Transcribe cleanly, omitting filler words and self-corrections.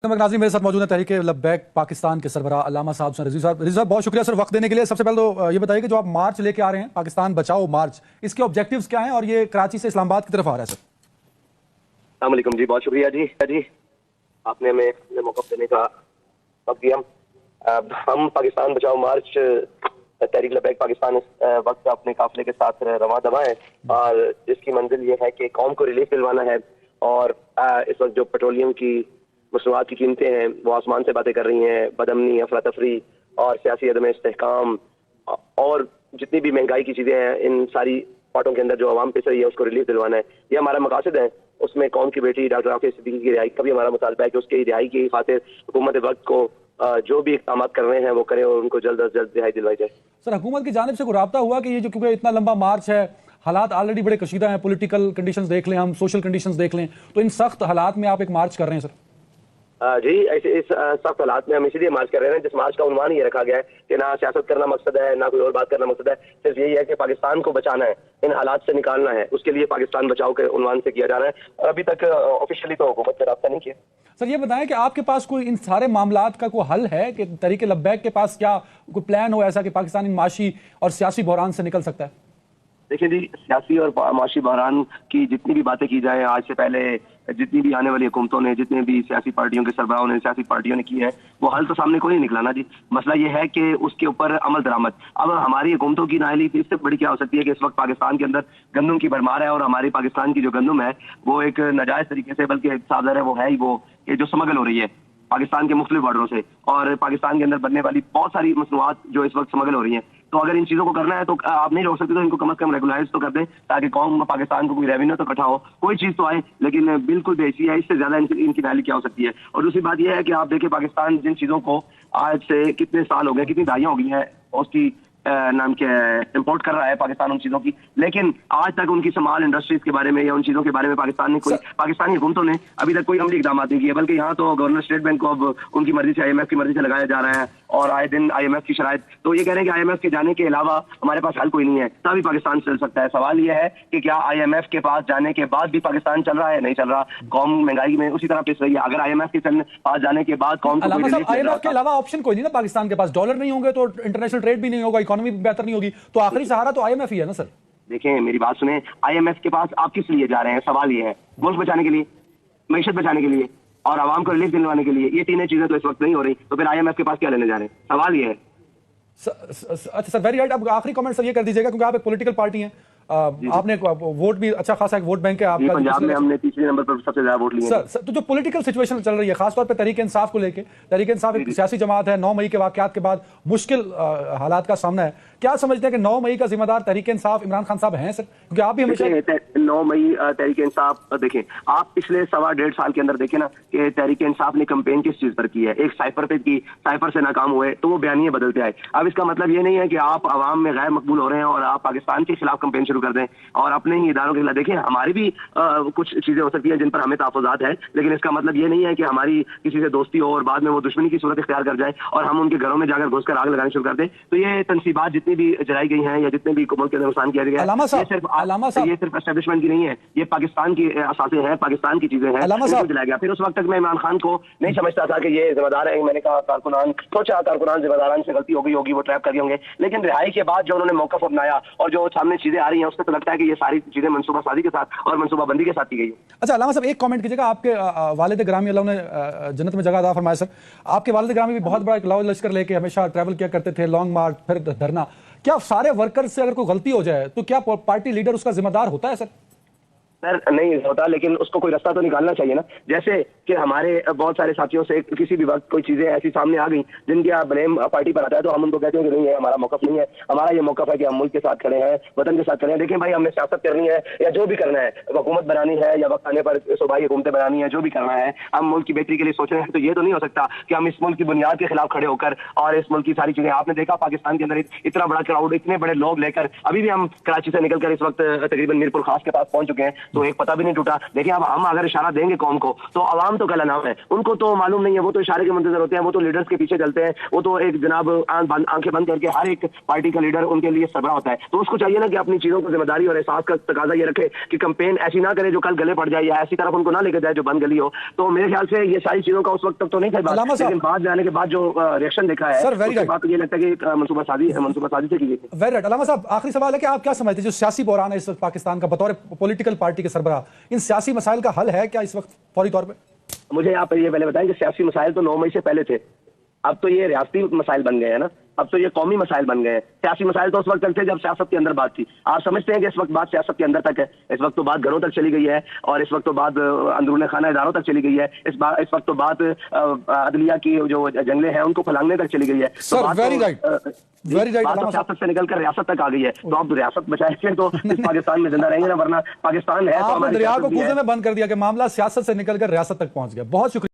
नाज़रीन मेरे साथ मौजूद है तहरीक लब्बैक पाकिस्तान के सरबराह अल्लामा साहब रिजवी साहब बहुत शुक्रिया सर वक्त देने के लिए। सबसे पहले तो ये बताइए कि जो आप मार्च लेके आ रहे हैं पाकिस्तान बचाओ मार्च, इसके ऑब्जेक्टिव्स क्या हैं और ये कराची से इस्लामाबाद की तरफ आ रहा है सर? अस्सलाम वालेकुम जी, बहुत शुक्रिया जी आपने हमें मौका देने का वक्त दिया। हम पाकिस्तान बचाओ मार्च तहरीक लब्बैक पाकिस्तान इस वक्त अपने काफिले के साथ रवां दवा है और इसकी मंजिल ये है कि कौम को रिलीफ दिलवाना है। और इस वक्त जो पेट्रोलियम की मसनूआत की कीमतें हैं वो आसमान से बातें कर रही हैं, बदअमनी, अफरा तफरी और सियासी अदम इस्तेहकाम और जितनी भी महंगाई की चीज़ें हैं, इन सारी बातों के अंदर जो आवाम पिस रही है उसको रिलीफ दिलवाना है, ये हमारा मकासद है। उसमें कौम की बेटी डॉक्टर आफिया सिद्दीकी की रिहाई का भी हमारा मुतालबा है कि उसकी रिहाई की खातिर हुकूमत वक्त को जो भी इक़दाम कर रहे हैं वो करें और उनको जल्द अज जल्द रिहाई दिलवाई जाए। सर हुकूमत की जानिब से कोई राब्ता हुआ कि ये जो क्योंकि इतना लंबा मार्च है, हालात ऑलरेडी बड़े कशीदा हैं, पॉलिटिकल कंडीशंस देख लें, हम सोशल कंडीशंस देख लें, तो इन सख्त हालात में आप एक मार्च कर रहे हैं सर? जी, ऐसे इस सख्त हालात में हम इसीलिए मार्च कर रहे हैं जिस मार्च का उन्वान ये रखा गया है कि ना सियासत करना मकसद है, ना कोई और बात करना मकसद है, सिर्फ यही है कि पाकिस्तान को बचाना है, इन हालात से निकालना है। उसके लिए पाकिस्तान बचाओ के उन्वान से किया जा रहा है और अभी तक ऑफिशियली तो हुकूमत से रब्ता नहीं किया। सर ये बताएं कि आपके पास कोई इन सारे मामलात का कोई हल है कि तहरीक लब्बैक के पास क्या कोई प्लान हो ऐसा कि पाकिस्तान इन माशी और सियासी बहरान से निकल सकता है? देखिए जी, सियासी और माशी बहरान की जितनी भी बातें की जाए, आज से पहले जितनी भी आने वाली हुकूमतों ने, जितने भी सियासी पार्टियों के सरबराहों ने, सियासी पार्टियों ने की है, वो हल तो सामने कोई नहीं निकला ना जी। मसला ये है कि उसके ऊपर अमल दरामद। अब हमारी हुकूमतों की नाअहली इससे बड़ी क्या हो सकती है कि इस वक्त पाकिस्तान के अंदर गंदम की भरमार है और हमारी पाकिस्तान की जो गंदम है वो एक नाजायज तरीके से, बल्कि साफ ज़ाहिर है वो है ही वो ये जो स्मगल हो रही है पाकिस्तान के मुख्तलिफ बॉर्डरों से और पाकिस्तान के अंदर बनने वाली बहुत सारी मसनूआत जो इस वक्त स्मगल हो रही हैं। तो अगर इन चीज़ों को करना है तो आप नहीं रोक सकते, तो इनको कम से कम रेगुलाइज तो कर दें ताकि कौम पाकिस्तान को कोई रेवेन्यू तो इकट्ठा हो, कोई चीज़ तो आए। लेकिन बिल्कुल बेसी है, इससे ज़्यादा इनकी नाली क्या हो सकती है। और दूसरी बात यह है कि आप देखिए पाकिस्तान जिन चीज़ों को आज से कितने साल हो गए, कितनी दहाइयाँ हो गई हैं उसकी नाम के इंपोर्ट कर रहा है पाकिस्तान उन चीज़ों की, लेकिन आज तक उनकी स्मॉल इंडस्ट्रीज के बारे में या उन चीज़ों के बारे में पाकिस्तानी हुकूमतों ने अभी तक कोई अमली इक़दाम नहीं किए। बल्कि यहाँ तो गवर्नर स्टेट बैंक को अब उनकी मर्जी से, IMF की मर्जी से लगाया जा रहा है और आए दिन IMF की शराइत, तो ये कह रहे हैं कि IMF के जाने के अलावा हमारे पास हल कोई नहीं है, तभी पाकिस्तान चल सकता है। सवाल ये है कि क्या IMF के पास जाने के बाद भी पाकिस्तान चल रहा है? नहीं चल रहा। कौम महंगाई में उसी तरह पिस रही है। अगर IMF के पास जाने के बाद कौम को IMF के अलावा ऑप्शन कोई नहीं ना पाकिस्तान के पास, डॉलर नहीं होंगे तो इंटरनेशनल ट्रेड भी नहीं होगा, इकोनॉमी बेहतर नहीं होगी, तो आखिरी सहारा तो IMF ही है ना सर? देखें मेरी बात सुने, IMF के पास आप किस लिए जा रहे हैं? सवाल ये है, मुल्क बचाने के लिए, मईशत बचाने के लिए और आवाम को रिलीफ दिलवाने के लिए। ये तीनों चीजें तो इस वक्त नहीं हो रही, तो फिर IMF के पास क्या लेने जा रहे हैं? सवाल ये है। अच्छा सर, वेरी राइट। अब आखिरी कमेंट सर ये कर दीजिएगा क्योंकि आप एक पॉलिटिकल पार्टी हैं, आपने वोट भी अच्छा खासा एक वोट बैंक है आपका, पंजाब में हमने तीसरे नंबर पर सबसे ज्यादा वोट लिए। सर तो जो पॉलिटिकल सिचुएशन चल रही है खासतौर पे तहरीक इंसाफ को लेके, तहरीक इंसाफ एक सियासी जमात है, 9 मई के वाकयात के बाद मुश्किल हालात का सामना है, क्या समझते हैं कि 9 मई का जिम्मेदार तहरीक इंसाफ इमरान खान साहब हैं सर? क्योंकि आप भी हमेशा 9 मई तहरीक इंसाफ, देखें आप पिछले 1.25 साल के अंदर देखें ना कि तहरीक इंसाफ ने कैंपेन किस चीज पर की है। एक साइफर पे की, साइफर से नाकाम हुए तो वो बयानिए बदलते आए। अब इसका मतलब ये नहीं है कि आप आवाम में गैर मकबूल हो रहे हैं और आप पाकिस्तान के खिलाफ कैंपेन शुरू कर दें और अपने ही इदारों के खिलाफ। देखिए हमारी भी कुछ चीजें हो सकती हैं जिन पर हमें तहफ़्फ़ुज़ात है, लेकिन इसका मतलब ये नहीं है कि हमारी किसी से दोस्ती हो और बाद में वो दुश्मनी की सूरत इख्तियार कर जाए और हम उनके घरों में जाकर घुसकर आग लगानी शुरू कर दें। तो ये तनसीबात जितनी भी जलाई गई हैं या जितने भी मुल्क के अंदर नुकसान किया गया है, ये सिर्फ एस्टेब्लिशमेंट की नहीं है, ये पाकिस्तान की असासें हैं, पाकिस्तान की चीजें हैं, जलाया गया। फिर उस वक्त तक मैं इमरान खान को नहीं समझता था कि ये जिम्मेदार है। मैंने कहा कारकुनान, सोचा कारकुनान जिम्मेदारान से गलती हो गई होगी, वो ट्रैप कर गए होंगे, लेकिन रिहाई के बाद जो उन्होंने मौक़िफ़ अपनाया और जो सामने चीजें आ रही हैं उससे तो लगता है कि ये सारी चीजें मंसूबा साजी के साथ और मंसूबाबंदी के साथ की गई। अच्छा अल्लामा साहब एक कमेंट कीजिएगा, आपके वालिद ग्रामी अल्लाह ने जन्नत में जगह अता फरमाए सर, आपके वालिद ग्रामी भी बहुत बड़ा एक लाओ लश्कर लेके हमेशा ट्रैवल किया करते थे, लॉन्ग मार्च फिर धरना। क्या सारे वर्कर्स से अगर कोई गलती हो जाए तो क्या पार्टी लीडर उसका जिम्मेदार होता है सर? सर नहीं होता, लेकिन उसको कोई रास्ता तो निकालना चाहिए ना। जैसे कि हमारे बहुत सारे साथियों से किसी भी वक्त कोई चीजें ऐसी सामने आ गई जिनके ब्लेम पार्टी पर आता है तो हम उनको कहते हैं कि नहीं है, हमारा मौक़िफ़ नहीं है। हमारा ये मौक़िफ़ है कि हम मुल्क के साथ खड़े हैं, वतन के साथ खड़े हैं। देखें भाई, हमने सियासत करनी है या जो भी करना है, हुकूमत बनानी है या वक्त आने पर सूबाई हुकूमतें बनानी है, जो भी करना है, हम मुल्क की बेहतरी के लिए सोच रहे हैं। तो ये तो नहीं हो सकता कि हम इस मुल्क की बुनियाद के खिलाफ खड़े होकर और इस मुल्क की सारी चीजें, आपने देखा पाकिस्तान के अंदर इतना बड़ा क्राउड, इतने बड़े लोग लेकर, अभी भी हम कराची से निकलकर इस वक्त तकरीबन मीरपुर खास के पास पहुंच चुके हैं। تو ایک پتہ بھی نہیں ٹوٹا. دیکھیں اب ہم اگر اشارہ دیں گے قوم کو تو عوام تو کل نام ہے, ان کو تو معلوم نہیں ہے, وہ تو اشارے کے منتظر ہوتے ہیں, وہ تو لیڈرز کے پیچھے چلتے ہیں, وہ تو ایک جناب آنکھیں بند کر کے ہر ایک پارٹی کا لیڈر ان کے لیے سربراہ ہوتا ہے. تو اس کو چاہیے نا کہ اپنی چیزوں کو ذمہ داری اور احساس کا تقاضا یہ رکھے کہ کمپین ایسی نہ کرے جو کل گلے پڑ جائے, یا ایسی طرف ان کو نہ لے کے جائے جو بند گلی ہو. تو میرے خیال سے یہ ساری چیزوں کا اس وقت تک تو نہیں تھا, لیکن بعد جانے کے بعد جو ریئیکشن دیکھا ہے اس کے بعد یہ لگتا ہے کہ منصوبہ سازی سے کی گئی تھی. Very right. علامہ صاحب آخری سوال ہے کہ آپ کیا سمجھتے ہیں جو سیاسی بحران ہے اس وقت پاکستان کا بطور پولیٹیکل پارٹی کے سربراہ, ان سیاسی مسائل کا حل ہے کیا اس وقت فوری طور پہ؟ مجھے آپ یہ پہلے بتائیں کہ سیاسی مسائل تو 9 مئی سے پہلے تھے, اب تو یہ ریاستی مسائل بن گئے ہیں نا, اب تو یہ قومی مسائل بن گئے ہیں. سیاسی مسائل تو اس وقت تک تھے جب سیاست کے اندر بات تھی. آپ سمجھتے ہیں کہ اس وقت بات سیاست کے اندر تک ہے, اس وقت تو بات گھروں تک چلی گئی ہے, اور اس وقت تو بات اندرون خانہ اداروں تک چلی گئی ہے, اس وقت تو بات عدلیہ کی جو جنگلیں ہیں ان کو پھلانگنے تک چلی گئی ہے. سر ویری رائٹ, ویری رائٹ. بات سیاست سے نکل کر ریاست تک آ گئی ہے, تو آپ ریاست بچائیں گے تو اس پاکستان میں زندہ رہیں گے نا, ورنہ پاکستان ہے آپ نے دریا کو کوزے میں بند کر دیا کہ معاملہ سیاست سے نکل کر ریاست تک پہنچ گیا. بہت شکریہ.